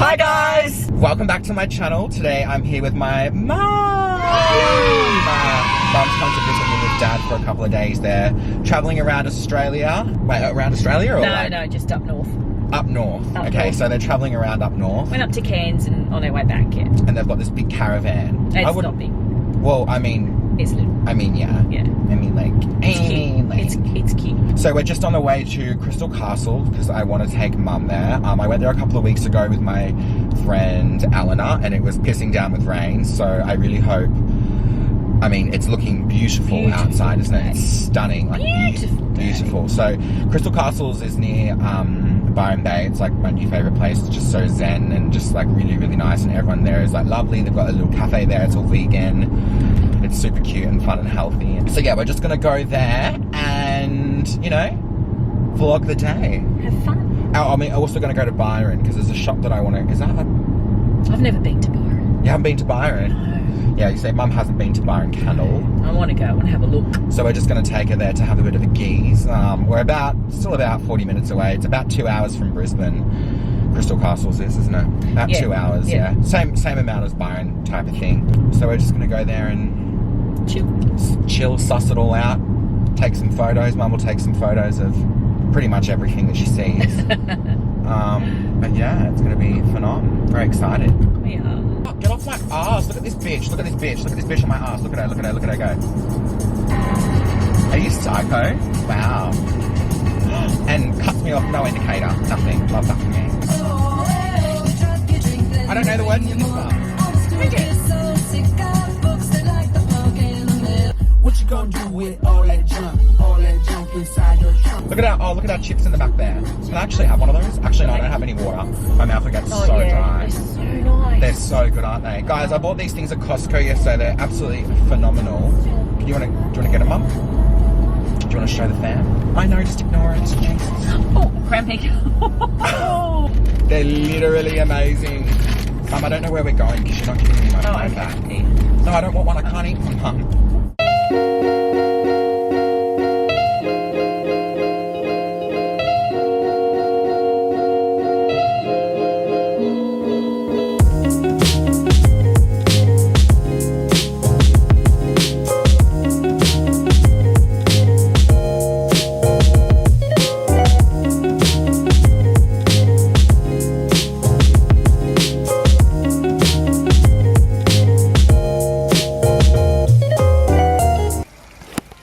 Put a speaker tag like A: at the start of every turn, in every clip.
A: Hi guys! Welcome back to my channel. Today I'm here with my mum. Mum's come to visit me with Dad for a couple of days there. Travelling around Australia. Wait, around Australia or
B: No, just up north.
A: Up north. Okay, so they're travelling around up north.
B: Went up to Cairns and on our way back, yeah.
A: And they've got this big caravan.
B: It's not big.
A: Well, I mean...
B: It's little.
A: I mean, yeah.
B: Yeah.
A: I mean, like...
B: It's cute.
A: So we're just on the way to Crystal Castle because I want to take Mum there. I went there a couple of weeks ago with my friend Eleanor and it was pissing down with rain. So I really hope... I mean, it's looking beautiful outside, isn't it? It's stunning. Like beautiful. So Crystal Castles is near Byron Bay. It's like my new favourite place. It's just so zen and just like really, really nice. And everyone there is like lovely. They've got a little cafe there. It's all vegan. It's super cute and fun and healthy. So yeah, we're just going to go there and, you know, vlog the day.
B: Have fun.
A: Oh, I mean, I'm also going to go to Byron because there's a shop that I want to... Is that a...
B: I've never been to Byron.
A: You haven't been to Byron?
B: No.
A: Yeah, you say Mum hasn't been to Byron Canon.
B: I want to go and have a look.
A: So we're just going to take her there to have a bit of a geeze. We're still about 40 minutes away. It's about 2 hours from Brisbane. Crystal Castles isn't it? About 2 hours, yeah. Same amount as Byron type of thing. So we're just going to go there and chill, suss it all out, take some photos. Mum will take some photos of pretty much everything that she sees. But yeah, it's going to be phenomenal. Very excited.
B: We are.
A: Oh, get off my ass. Look at this bitch. Look at this bitch. Look at this bitch on my ass. Look at her. Look at her. Look at her go. Are you psycho? Wow. And cuts me off. No indicator. Nothing. Love that for me. I don't know the words to this one.
C: What you gonna do with all that junk inside your trunk?
A: Look at our chips in the back there. Can I actually have one of those? Actually, no, I don't have any water. My mouth will get so dry.
B: They're so nice.
A: They're so good, aren't they? Guys, I bought these things at Costco yesterday. They're absolutely phenomenal. Do you want to get them, Mum? Do you want to show the fam? I know, just ignore it. Jesus.
B: Oh, cramping.
A: They're literally amazing. Mum, I don't know where we're going because you're not giving me my phone back. No, I don't want one. I can't eat one, Mum.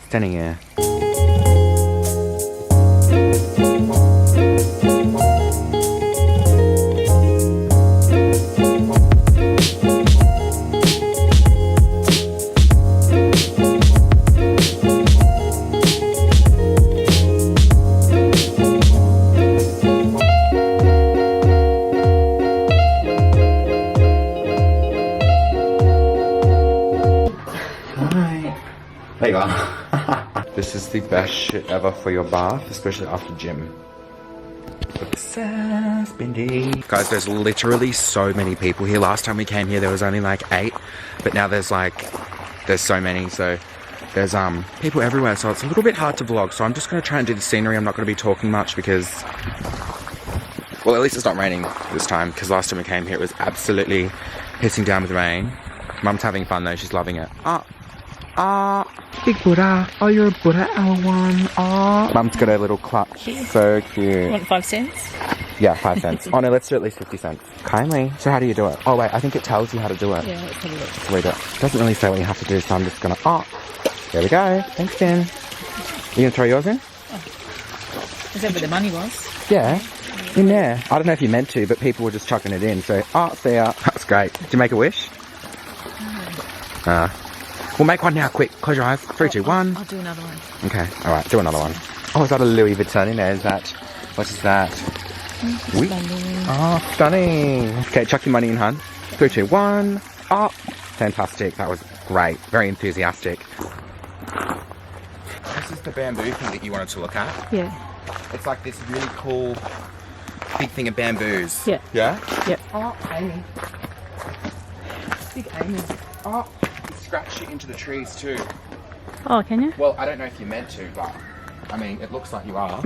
A: Standing here. There you are. This is the best shit ever for your bath, especially after gym. Obsessed, Bindi. Guys, there's literally so many people here. Last time we came here, there was only like 8, but now there's so many. So there's people everywhere. So it's a little bit hard to vlog. So I'm just gonna try and do the scenery. I'm not gonna be talking much because, well, at least it's not raining this time. Because last time we came here, it was absolutely pissing down with rain. Mum's having fun though. She's loving it. Big Buddha. Oh, you're a Buddha, L1. Mum's got a little clutch. So cute.
B: Want 5 cents?
A: Yeah, 5 cents. Oh no, let's do at least 50 cents. Kindly. So how do you do it? Oh wait, I think it tells you how to do it.
B: Yeah, let's have a look.
A: Let's read it. It doesn't really say what you have to do, so I'm just gonna... there we go. Thanks, Ben. You gonna throw yours in?
B: Is that where the money was?
A: Yeah. In there. I don't know if you meant to, but people were just chucking it in, so... see ya. That's great. Did you make a wish? No. We'll make one now, quick. Close your eyes. 3, 2, 1.
B: I'll do another one.
A: Okay, alright, do another one. Oh, is that a Louis Vuitton in there? Is that... What is that? Oh, stunning. Okay, chuck your money in, hun. 3, 2, 1. Oh, fantastic. That was great. Very enthusiastic. This is the bamboo thing that you wanted to look at?
B: Yeah.
A: It's like this really cool big thing of bamboos.
B: Yeah.
A: Yeah?
B: Yep.
A: Oh, Amy. Big Amy. Oh, you scratch it into the trees too.
B: Oh, can you?
A: Well, I don't know if you're meant to, but I mean, it looks like you are.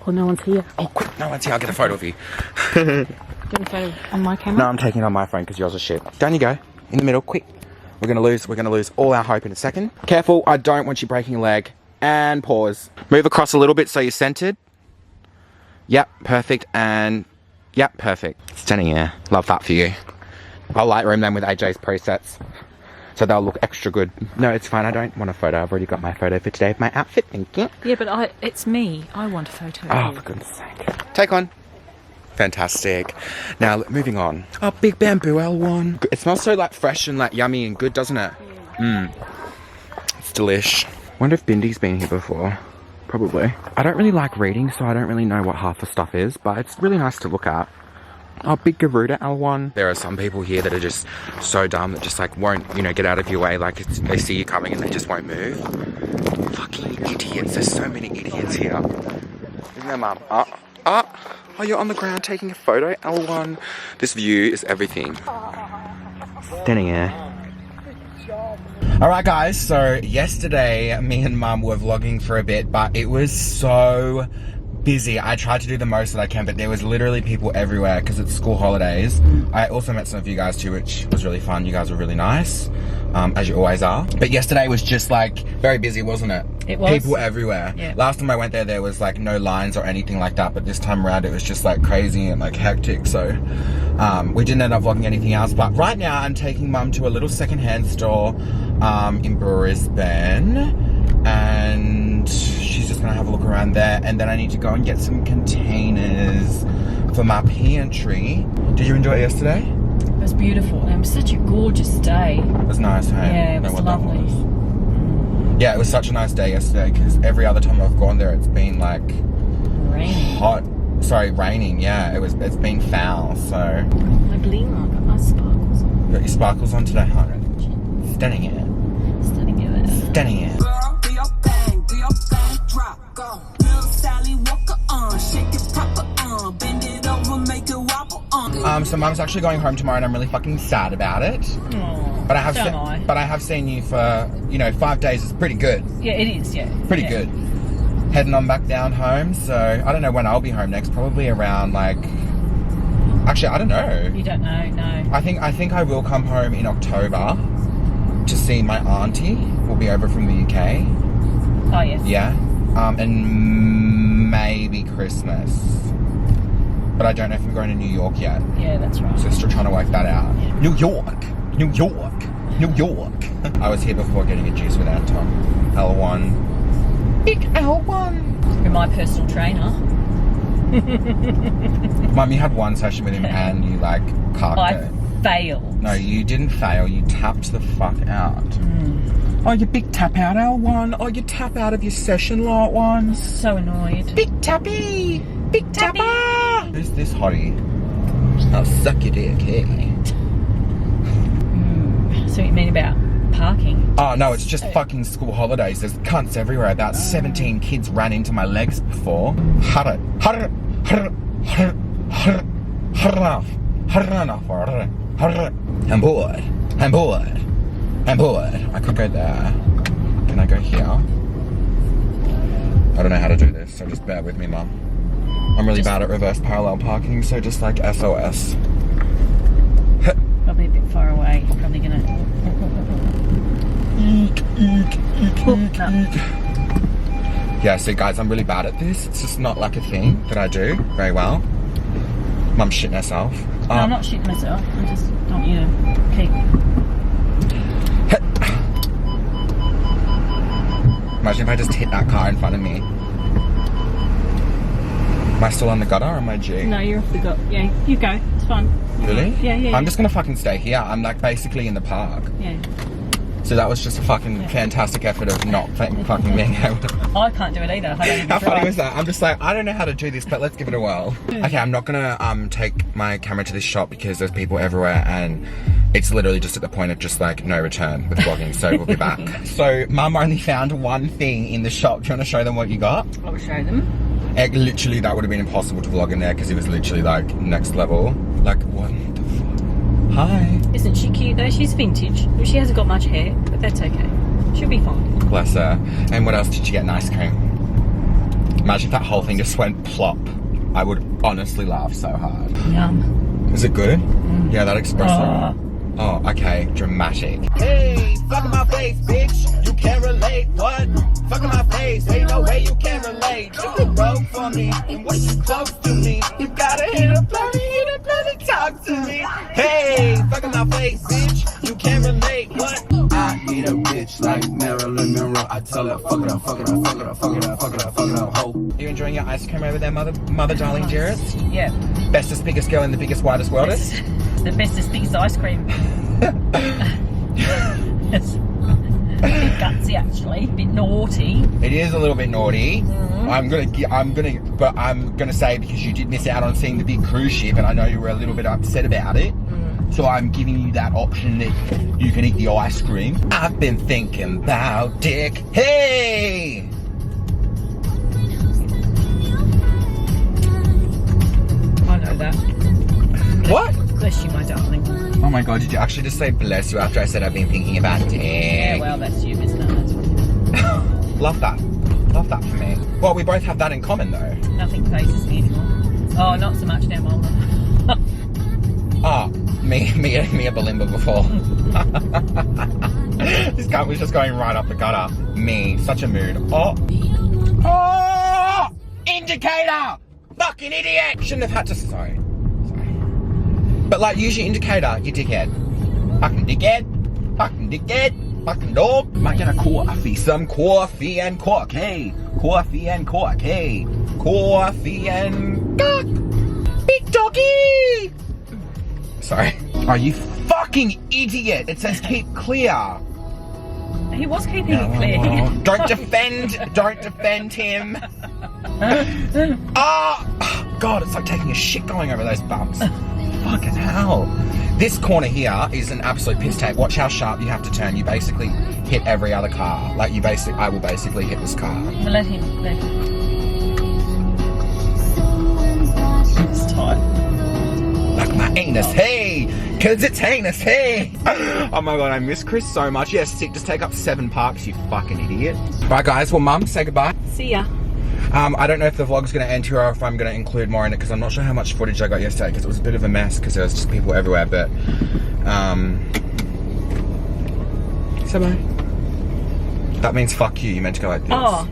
B: Oh, no one's here.
A: Oh, quick, no one's here. I'll get a photo of you.
B: Do you want a photo on my camera?
A: No, I'm taking it on my phone because yours is shit. Down you go. In the middle, quick. We're gonna lose all our hope in a second. Careful, I don't want you breaking your leg. And pause. Move across a little bit so you're centered. Yep, perfect. And yep, perfect. Stunning, yeah. Love that for you. I'll Lightroom them with AJ's presets, so they'll look extra good. No, it's fine. I don't want a photo. I've already got my photo for today of my outfit. Thank you.
B: Yeah, but it's me. I want a photo.
A: Oh, for goodness sake. Take one. Fantastic. Now, moving on. Oh, big bamboo L1. It smells so like fresh and like yummy and good, doesn't it? Mmm. It's delish. Wonder if Bindy's been here before. Probably. I don't really like reading, so I don't really know what half the stuff is, but it's really nice to look at. Oh, big Garuda L1. There are some people here that are just so dumb that just like won't, you know, get out of your way. Like they see you coming and they just won't move. Fucking idiots. There's so many idiots here. Isn't there, Mum? Oh, you're on the ground taking a photo, L1. This view is everything. Standing here. Alright guys, so yesterday me and Mum were vlogging for a bit, but it was so busy. I tried to do the most that I can, but there was literally people everywhere because it's school holidays. I also met some of you guys too, which was really fun. You guys were really nice, as you always are. But yesterday was just like very busy, wasn't it?
B: It was.
A: People everywhere. Yeah. Last time I went there was like no lines or anything like that, but this time around it was just like crazy and like hectic. So we didn't end up vlogging anything else. But right now I'm taking Mum to a little secondhand store in Brisbane, and she's just gonna have a look around there, and then I need to go and get some containers for my pantry. Did you enjoy it yesterday?
B: It was beautiful. It was such a gorgeous day.
A: It was nice, hey?
B: Yeah, it was lovely.
A: Yeah, it was such a nice day yesterday because every other time I've gone there it's been like
B: raining.
A: Hot. Sorry, raining, yeah. It's been foul, so.
B: My bling on, got my sparkles on.
A: You got your sparkles on today, huh? Stunning it.
B: Stunning it.
A: Stunning it.
C: Girl, do your thing, drop, go. Little Sally Walker on, shake it proper on, bend it over, make it wobble on.
A: So Mum's actually going home tomorrow and I'm really fucking sad about it.
B: Aww,
A: but I have seen you for, you know, 5 days is pretty good.
B: Yeah, it is, yeah.
A: Pretty good. Heading on back down home, so I don't know when I'll be home next, probably around like, actually I don't know.
B: You don't know, no.
A: I think I will come home in October to see my auntie. We'll be over from the UK.
B: Oh yes.
A: Yeah. And maybe Christmas. But I don't know if I'm going to New York yet.
B: Yeah, that's right.
A: So still trying to work that out.
B: Yeah.
A: New York. I was here before getting a juice with Anton. L1. Big L1.
B: You're my personal trainer.
A: Mum, you had one session with him and you like carked it.
B: Failed.
A: No, you didn't fail. You tapped the fuck out. Oh, you big tap out, L1. Oh, you tap out of your session, lot one.
B: So annoyed.
A: Big tappy. Big tapper. Who's this hottie? I'll suck your dick, hey.
B: So you mean about parking?
A: Oh, no, it's just fucking school holidays. There's cunts everywhere. About 17 kids ran into my legs before. I'm bored. I could go there. Can I go here? I don't know how to do this, so just bear with me, Mum. I'm really bad at reverse parallel parking, so just like SOS.
B: Probably a bit far away. Probably gonna.
A: Yeah, so guys, I'm really bad at this. It's just not like a thing that I do very well. Mum's shitting herself.
B: No, I'm not shitting myself. I just don't want you to keep.
A: Imagine if I just hit that car in front of me. Am I still on the gutter or am I G?
B: No, you're off the gut. Yeah, you go. It's fine.
A: Really?
B: Yeah.
A: I'm just gonna fucking stay here. I'm like basically in the park.
B: Yeah.
A: So that was just a fucking fantastic effort of not fucking being able to.
B: I can't do it either.
A: How funny was that? I'm just like, I don't know how to do this, but let's give it a whirl. Okay, I'm not gonna take my camera to this shop because there's people everywhere and it's literally just at the point of just like no return with vlogging, so we'll be back. So Mum only found one thing in the shop. Do you want to show them what you got?
B: I will show them.
A: Literally, that would have been impossible to vlog in there because it was literally like next level. Like, what the fuck? Hi.
B: Isn't she cute though? She's vintage. She hasn't got much hair, but that's okay. She'll be fine.
A: Bless her. And what else did you get? An ice cream. Imagine if that whole thing just went plop. I would honestly laugh so hard.
B: Yum.
A: Is it good? Yeah, that espresso. Oh, okay. Dramatic. Hey, fuck in my face, bitch. You can't relate. What? Fuck in my face. Ain't no way you can relate. You can broke for me. And what you close to me. You gotta hit a bloody talk to me. Hey, fuck in my face, bitch. You can't relate. What?
D: I need a bitch like Marilyn Monroe. I tell her, fuck it up, fuck it up, fuck it up, fuck it up, fuck it up, fuck it up, ho.
A: Are you enjoying your ice cream over there, mother darling Jarrett?
B: Yeah.
A: Bestest, biggest girl in the biggest, widest worldest?
B: The bestest, biggest ice cream. It's a bit gutsy, actually. A bit naughty.
A: It is a little bit naughty. I'm gonna say, because you did miss out on seeing the big cruise ship, and I know you were a little bit upset about it. So I'm giving you that option that you can eat the ice cream. I've been thinking about dick. Hey!
B: I know that.
A: What?
B: Bless you, my darling.
A: Oh my god, did you actually just say bless you after I said I've been thinking about dick?
B: Yeah, well, that's you, isn't it? That's
A: Love that. Love that for me. Well, we both have that in common though.
B: nothing phases me anymore. Oh, not so much now, Mom.
A: Oh, me a Balimba before. This guy was just going right up the gutter. Me, such a mood. Oh, indicator! Fucking idiot! Shouldn't have had to. Sorry. But like, use your indicator, you dickhead. Fucking dickhead. Fucking dickhead. Fucking dog. Might get a coffee. Some coffee and cork. Hey. Coffee and cork. Hey. Coffee and cock. Big doggy. Sorry. Oh, you fucking idiot. It says keep clear.
B: He was keeping it clear.
A: Don't defend him. Oh, God, it's like taking a shit going over those bumps. Fucking hell. This corner here is an absolute piss take. Watch how sharp you have to turn. You basically hit every other car. Like I will basically hit this car.
B: Let him. It's tight.
A: Like my anus, hey! Cause it's heinous, hey! Oh my god, I miss Chris so much. Yes, sick, just take up 7 parks, you fucking idiot. Right guys, well mum, say goodbye.
B: See ya.
A: I don't know if the vlog's going to end here or if I'm going to include more in it because I'm not sure how much footage I got yesterday because it was a bit of a mess because there was just people everywhere, but so bye. That means fuck you, you meant to go like this.
B: Oh.